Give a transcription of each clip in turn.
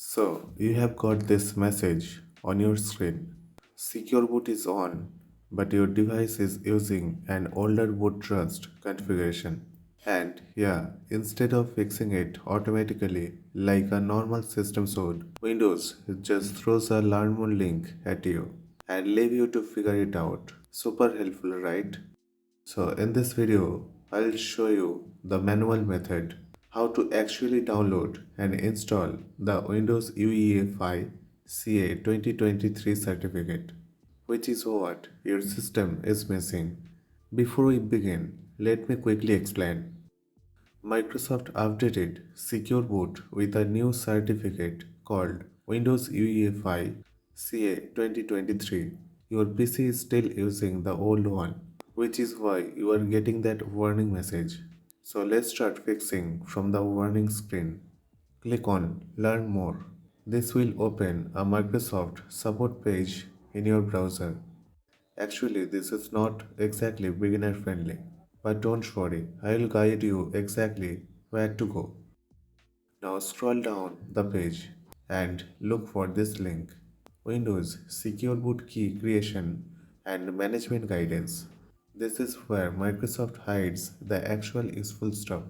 So, you have got this message on your screen. Secure boot is on, but your device is using an older boot trust configuration. And yeah, instead of fixing it automatically like a normal system should, Windows just throws a learn more link at you and leave you to figure it out. Super helpful, right? So in this video, I'll show you the manual method, how to actually download and install the Windows UEFI CA 2023 certificate, which is what your system is missing. Before we begin, let me quickly explain. Microsoft updated Secure Boot with a new certificate called Windows UEFI CA 2023. Your PC is still using the old one, which is why you are getting that warning message. So let's start fixing from the warning screen. Click on Learn More. This will open a Microsoft support page in your browser. Actually, this is not exactly beginner friendly, but don't worry, I will guide you exactly where to go. Now scroll down the page and look for this link, Windows Secure Boot Key Creation and Management Guidance. This is where Microsoft hides the actual useful stuff.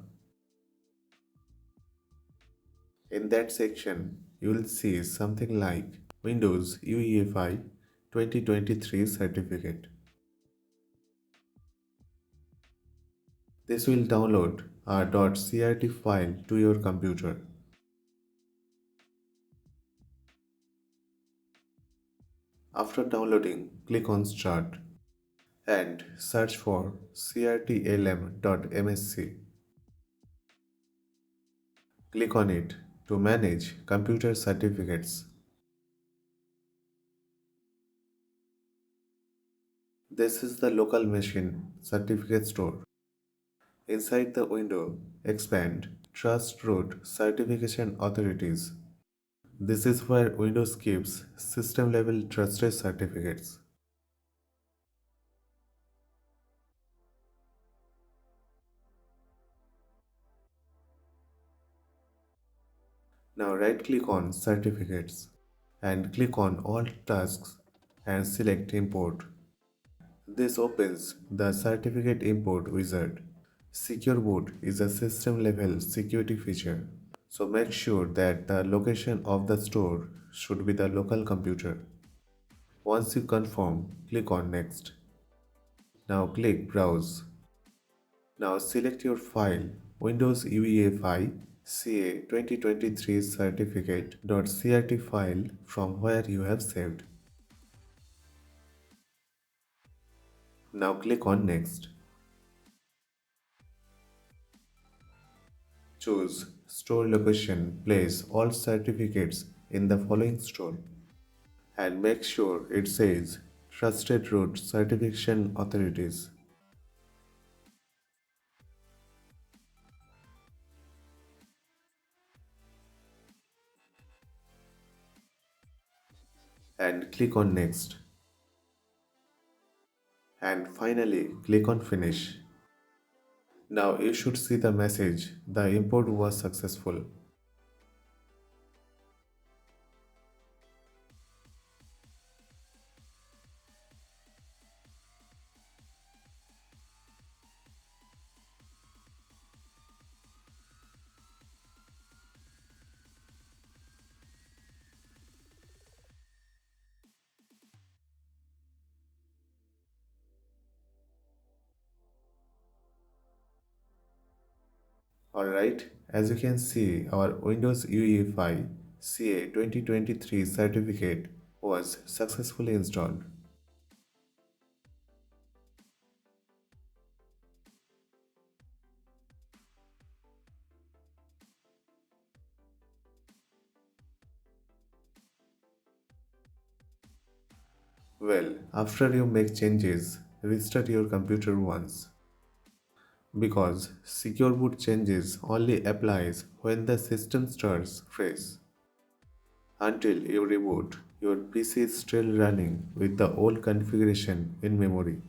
In that section, you will see something like Windows UEFI 2023 certificate. This will download a .crt file to your computer. After downloading, click on Start and search for crtlm.msc. Click on it to manage computer certificates. This is the local machine certificate store. Inside the window, expand Trust Root Certification Authorities. This is where Windows keeps system level trusted certificates. Now right click on Certificates and click on All Tasks and select Import. This opens the Certificate Import wizard. Secure Boot is a system level security feature, so make sure that the location of the store should be the local computer. Once you confirm, click on Next. Now click Browse. Now select your file Windows UEFI CA 2023 certificate.crt file from where you have saved. Now click on Next. Choose Store Location, place all certificates in the following store and make sure it says Trusted Root Certification Authorities. And click on Next. And finally click on Finish. Now you should see the message, the import was successful. Alright, as you can see, our Windows UEFI CA 2023 certificate was successfully installed. Well, after you make changes, restart your computer once. Because secure boot changes only applies when the system starts fresh. Until you reboot, your PC is still running with the old configuration in memory.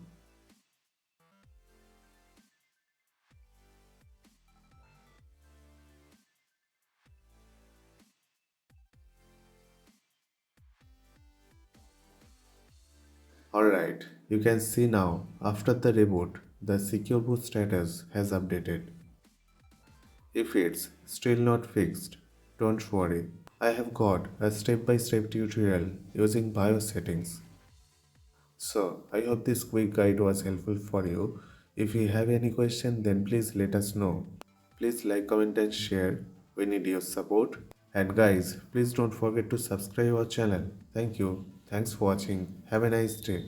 Alright, you can see now, after the reboot, the secure boot status has updated. If it's still not fixed, don't worry. I have got a step-by-step tutorial using BIOS settings. So, I hope this quick guide was helpful for you. If you have any question, then please let us know. Please like, comment and share. We need your support. And guys, please don't forget to subscribe our channel. Thank you. Thanks for watching. Have a nice day.